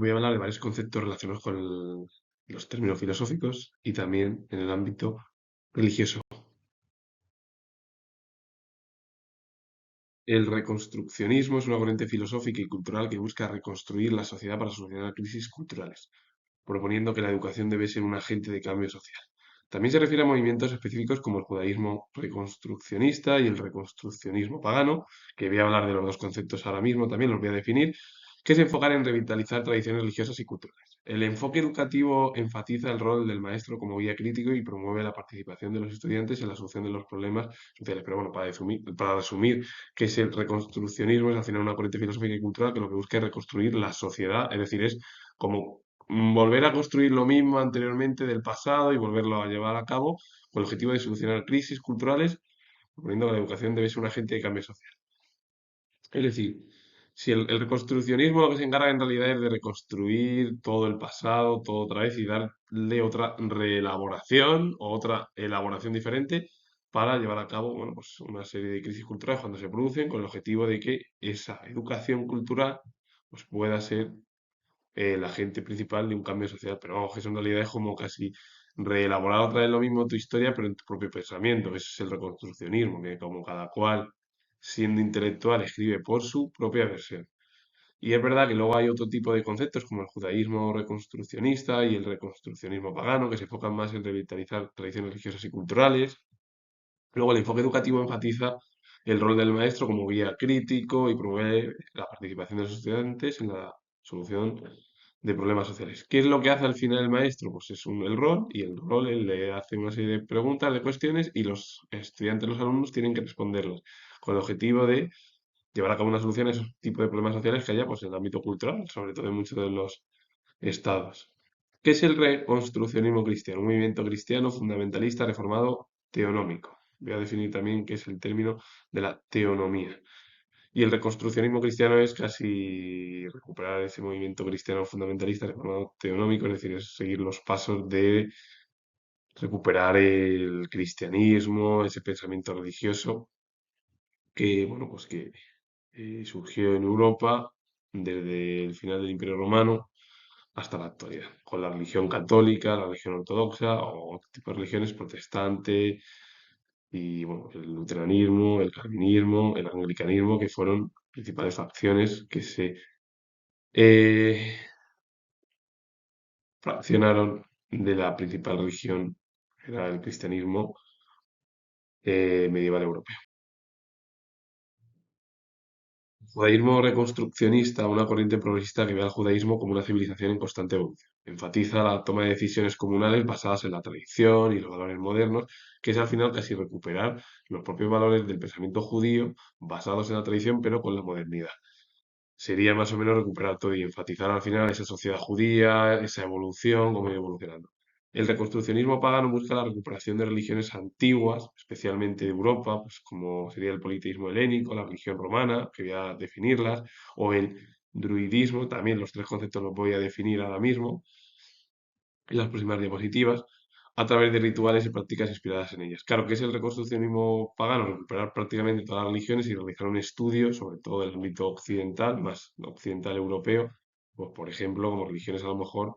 voy a hablar de varios conceptos relacionados con los términos filosóficos y también en el ámbito religioso. El reconstruccionismo es una corriente filosófica y cultural que busca reconstruir la sociedad para solucionar crisis culturales, proponiendo que la educación debe ser un agente de cambio social. También se refiere a movimientos específicos como el judaísmo reconstruccionista y el reconstruccionismo pagano, que voy a hablar de los dos conceptos ahora mismo, también los voy a definir, que se enfocan en revitalizar tradiciones religiosas y culturales. El enfoque educativo enfatiza el rol del maestro como guía crítico y promueve la participación de los estudiantes en la solución de los problemas sociales. Pero bueno, para resumir, que es el reconstruccionismo, es al final una corriente filosófica y cultural que lo que busca es reconstruir la sociedad, es decir, es como volver a construir lo mismo anteriormente del pasado y volverlo a llevar a cabo con el objetivo de solucionar crisis culturales, suponiendo que la educación debe ser un agente de cambio social. Es decir, si el reconstruccionismo lo que se encarga en realidad es de reconstruir todo el pasado, todo otra vez y darle otra reelaboración o otra elaboración diferente para llevar a cabo, bueno, pues una serie de crisis culturales cuando se producen con el objetivo de que esa educación cultural pues pueda ser el agente principal de un cambio social. Pero vamos, que eso en realidad es como casi reelaborar otra vez lo mismo tu historia, pero en tu propio pensamiento. Eso es el reconstruccionismo, que como cada cual, siendo intelectual, escribe por su propia versión. Y es verdad que luego hay otro tipo de conceptos como el judaísmo reconstruccionista y el reconstruccionismo pagano, que se enfocan más en revitalizar tradiciones religiosas y culturales. Luego el enfoque educativo enfatiza el rol del maestro como guía crítico y promueve la participación de los estudiantes en la solución de problemas sociales. ¿Qué es lo que hace al final el maestro? Pues es el rol y el rol él le hace una serie de preguntas, de cuestiones y los estudiantes, los alumnos tienen que responderlas con el objetivo de llevar a cabo una solución a esos tipos de problemas sociales que haya pues, en el ámbito cultural, sobre todo en muchos de los estados. ¿Qué es el reconstruccionismo cristiano? Un movimiento cristiano fundamentalista reformado teonómico. Voy a definir también qué es el término de la teonomía. Y el reconstruccionismo cristiano es casi recuperar ese movimiento cristiano fundamentalista reformado teonómico, es decir, es seguir los pasos de recuperar el cristianismo, ese pensamiento religioso que, bueno, pues que surgió en Europa desde el final del Imperio Romano hasta la actualidad, con la religión católica, la religión ortodoxa o otro tipo de religiones protestante y bueno, el luteranismo, el calvinismo, el anglicanismo, que fueron principales facciones que se eh, fraccionaron de la principal religión, que era el cristianismo medieval europeo. Judaísmo reconstruccionista, una corriente progresista que ve al judaísmo como una civilización en constante evolución. Enfatiza la toma de decisiones comunales basadas en la tradición y los valores modernos, que es al final casi recuperar los propios valores del pensamiento judío basados en la tradición, pero con la modernidad. Sería más o menos recuperar todo y enfatizar al final esa sociedad judía, esa evolución, cómo ha ido evolucionando. El reconstruccionismo pagano busca la recuperación de religiones antiguas, especialmente de Europa, pues como sería el politeísmo helénico, la religión romana, que voy a definirlas, o el druidismo, también los tres conceptos los voy a definir ahora mismo en las próximas diapositivas, a través de rituales y prácticas inspiradas en ellas. Claro, que es el reconstruccionismo pagano, recuperar prácticamente todas las religiones y realizar un estudio, sobre todo del ámbito occidental, más occidental europeo, pues por ejemplo, como religiones a lo mejor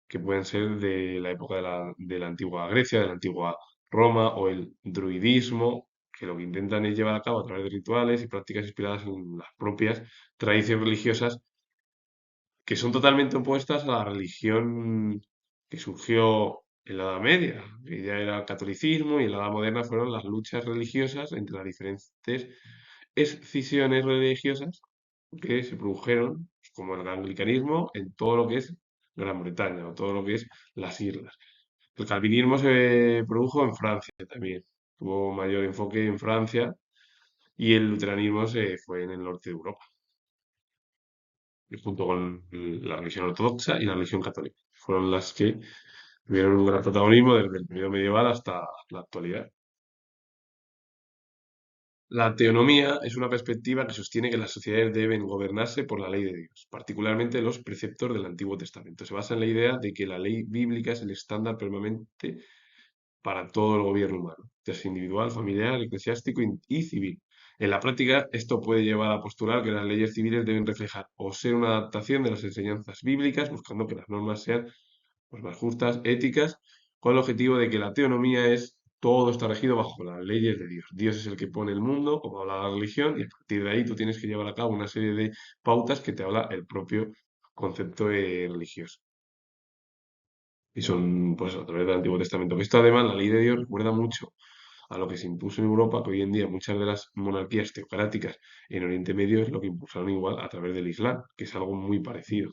que pueden ser de la época de la antigua Grecia, de la antigua Roma o el druidismo, que lo que intentan es llevar a cabo a través de rituales y prácticas inspiradas en las propias tradiciones religiosas que son totalmente opuestas a la religión que surgió en la Edad Media, que ya era el catolicismo, y en la Edad Moderna fueron las luchas religiosas entre las diferentes escisiones religiosas que se produjeron, pues, como el anglicanismo, en todo lo que es Gran Bretaña o todo lo que es las islas. El calvinismo se produjo en Francia también, tuvo mayor enfoque en Francia, y el luteranismo se fue en el norte de Europa, y junto con la religión ortodoxa y la religión católica. Fueron las que tuvieron un gran protagonismo desde el periodo medieval hasta la actualidad. La teonomía es una perspectiva que sostiene que las sociedades deben gobernarse por la ley de Dios, particularmente los preceptos del Antiguo Testamento. Se basa en la idea de que la ley bíblica es el estándar permanente para todo el gobierno humano, ya sea individual, familiar, eclesiástico y civil. En la práctica, esto puede llevar a postular que las leyes civiles deben reflejar o ser una adaptación de las enseñanzas bíblicas, buscando que las normas sean pues, más justas, éticas, con el objetivo de que la teonomía es todo está regido bajo las leyes de Dios. Dios es el que pone el mundo, como habla la religión, y a partir de ahí tú tienes que llevar a cabo una serie de pautas que te habla el propio concepto religioso. Y son, pues, a través del Antiguo Testamento. Que esto, además, la ley de Dios recuerda mucho a lo que se impuso en Europa, que hoy en día muchas de las monarquías teocráticas en Oriente Medio es lo que impulsaron igual a través del Islam, que es algo muy parecido,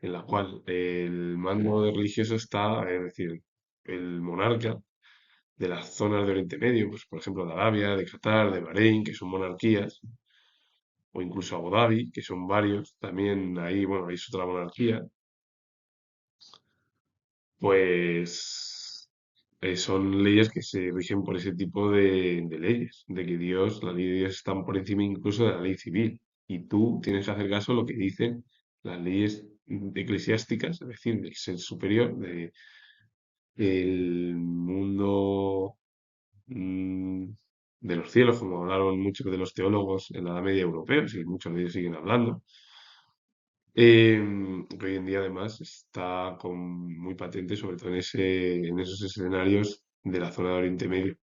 en la cual el mando de religioso está, es decir, el monarca de las zonas de Oriente Medio, pues por ejemplo de Arabia, de Qatar, de Bahrein, que son monarquías, o incluso Abu Dhabi, que son varios, también ahí, bueno, ahí es otra monarquía, pues son leyes que se rigen por ese tipo de leyes, de que Dios, la ley de Dios está por encima incluso de la ley civil. Y tú tienes que hacer caso a lo que dicen las leyes eclesiásticas, es decir, del ser superior, del mundo mm, de los cielos, como hablaron muchos de los teólogos en la Edad Media europeos, y muchos de ellos siguen hablando. Que hoy en día además está muy patente, sobre todo en esos escenarios de la zona de Oriente Medio.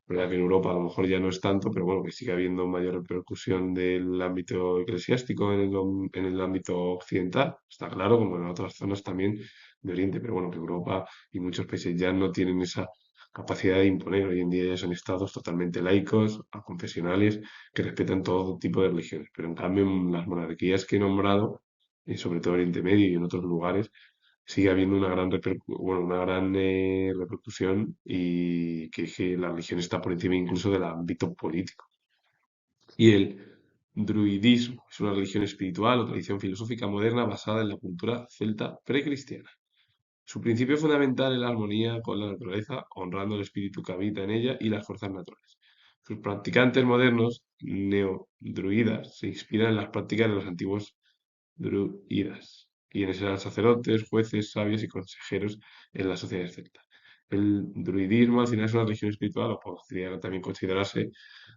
Verdad que en Europa a lo mejor ya no es tanto, pero bueno, que sigue habiendo mayor repercusión del ámbito eclesiástico en el ámbito occidental, está claro, como en otras zonas también de Oriente, pero bueno, que Europa y muchos países ya no tienen esa capacidad de imponer. Hoy en día ya son estados totalmente laicos, aconfesionales, que respetan todo tipo de religiones. Pero en cambio, en las monarquías que he nombrado, sobre todo en Oriente Medio y en otros lugares, sigue habiendo una gran, bueno, una gran repercusión y que la religión está por encima incluso del ámbito político. Y el druidismo es una religión espiritual o tradición filosófica moderna basada en la cultura celta precristiana. Su principio fundamental es la armonía con la naturaleza, honrando el espíritu que habita en ella y las fuerzas naturales. Sus practicantes modernos, neodruidas, se inspiran en las prácticas de los antiguos druidas, quienes eran sacerdotes, jueces, sabios y consejeros en las sociedades celtas. El druidismo al final es una religión espiritual, o podría también considerarse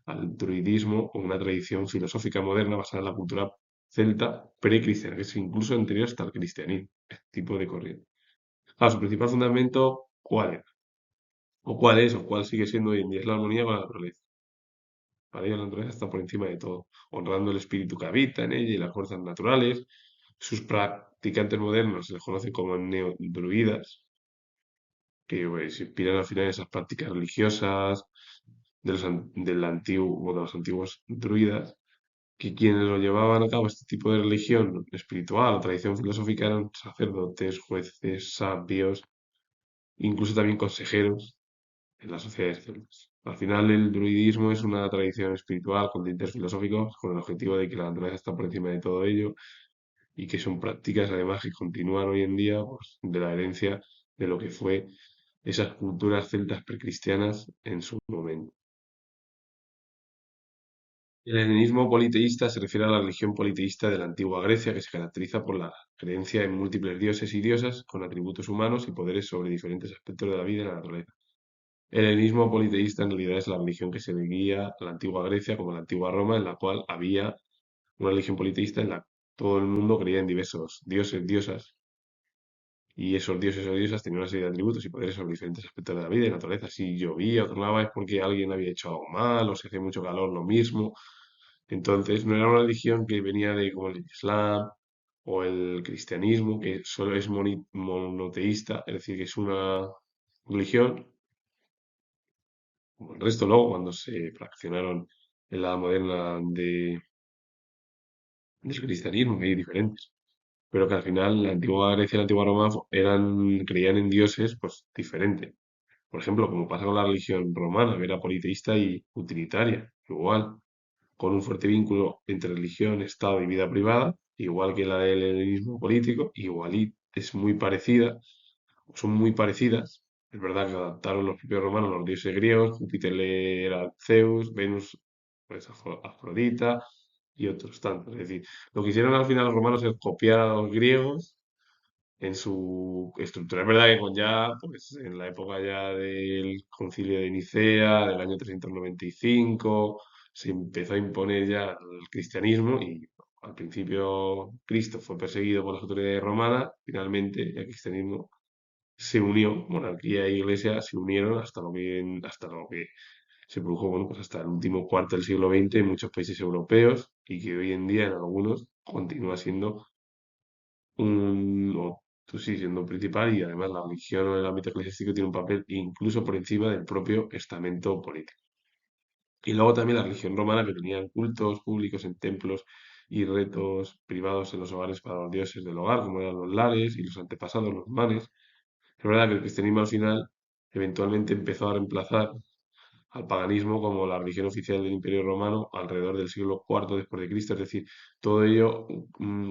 al druidismo como una tradición filosófica moderna basada en la cultura celta precristiana, que es incluso anterior hasta el cristianismo, este tipo de corriente. Su principal fundamento, ¿cuál era? ¿O cuál es? ¿O cuál sigue siendo hoy en día? Es la armonía con la naturaleza. Para ello la naturaleza está por encima de todo, honrando el espíritu que habita en ella y las fuerzas naturales. Sus practicantes modernos se les conoce como neodruidas, que pues, se inspiran al final en esas prácticas religiosas de los antiguos druidas, que quienes lo llevaban a cabo este tipo de religión espiritual o tradición filosófica eran sacerdotes, jueces, sabios, incluso también consejeros en las sociedades celtas. Al final, el druidismo es una tradición espiritual con tintes filosóficos, con el objetivo de que la naturaleza está por encima de todo ello y que son prácticas además que continúan hoy en día pues, de la herencia de lo que fue esas culturas celtas precristianas en su momento. El helenismo politeísta se refiere a la religión politeísta de la antigua Grecia que se caracteriza por la creencia en múltiples dioses y diosas con atributos humanos y poderes sobre diferentes aspectos de la vida y la naturaleza. El helenismo politeísta en realidad es la religión que se seguía a la antigua Grecia como la antigua Roma, en la cual había una religión politeísta en la que todo el mundo creía en diversos dioses, diosas, y esos dioses o diosas tenían una serie de atributos y poderes sobre diferentes aspectos de la vida y naturaleza. Si llovía o tronaba es porque alguien había hecho algo mal, o si hacía mucho calor, lo mismo. Entonces, no era una religión que venía de como el Islam o el cristianismo, que solo es monoteísta, es decir, que es una religión como el resto luego, cuando se fraccionaron en la moderna del cristianismo, que hay diferentes. Pero que al final la antigua Grecia y la antigua Roma creían en dioses pues diferentes. Por ejemplo, como pasa con la religión romana, que era politeísta y utilitaria, igual, con un fuerte vínculo entre religión, Estado y vida privada, igual que la del helenismo político, igual y es muy parecida, son muy parecidas. Es verdad que adaptaron los propios romanos los dioses griegos, Júpiter era Zeus, Venus pues Afrodita y otros tantos. Es decir, lo que hicieron al final los romanos es copiar a los griegos en su estructura. Es verdad que con ya, pues en la época ya del concilio de Nicea, del año 395, se empezó a imponer ya el cristianismo y al principio Cristo fue perseguido por las autoridades romanas, finalmente el cristianismo se unió, monarquía e iglesia se unieron hasta lo que se produjo, bueno, pues hasta el último cuarto del siglo XX en muchos países europeos y que hoy en día en algunos continúa siendo o, pues sí, siendo principal y además la religión o el ámbito eclesiástico tiene un papel incluso por encima del propio estamento político. Y luego también la religión romana que tenían cultos públicos en templos y retos privados en los hogares para los dioses del hogar, como eran los lares y los antepasados, los manes. Es verdad que el cristianismo al final eventualmente empezó a reemplazar al paganismo como la religión oficial del Imperio Romano alrededor del siglo IV después de Cristo, es decir, todo ello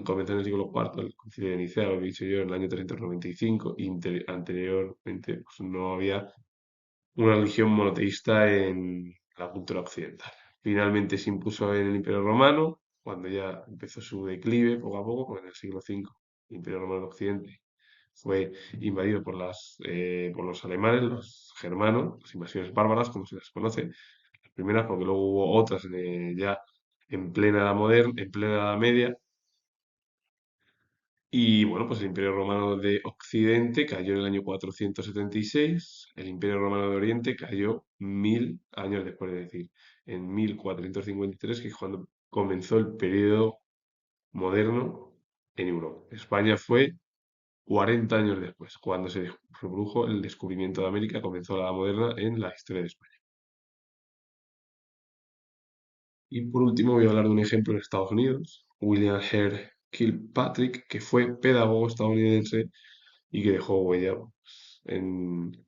comenzó en el siglo IV, el concilio de Nicea, lo he dicho yo, en el año 395, y anteriormente pues, no había una religión monoteísta en la cultura occidental. Finalmente se impuso en el Imperio Romano, cuando ya empezó su declive poco a poco, pues en el siglo V, el Imperio Romano de Occidente fue invadido por los alemanes, los germanos, las invasiones bárbaras, como se les conoce, las primeras, porque luego hubo otras ya en plena edad moderna, en plena Edad Media, y bueno, pues el Imperio Romano de Occidente cayó en el año 476, el Imperio Romano de Oriente cayó 1000 años después, es decir, en 1453, que es cuando comenzó el periodo moderno en Europa. España fue 40 años después, cuando se produjo el descubrimiento de América, comenzó la Edad Moderna en la historia de España. Y por último voy a hablar de un ejemplo en Estados Unidos, William Hare Kilpatrick, que fue pedagogo estadounidense y que dejó huella en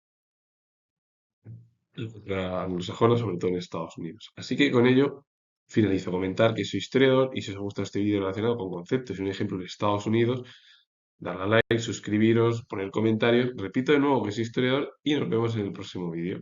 la cultura anglosajona, sobre todo en Estados Unidos. Así que con ello finalizo comentar que soy historiador y si os ha gustado este vídeo relacionado con conceptos y un ejemplo de Estados Unidos, darle a like, suscribiros, poner comentarios. Repito de nuevo que soy historiador y nos vemos en el próximo vídeo.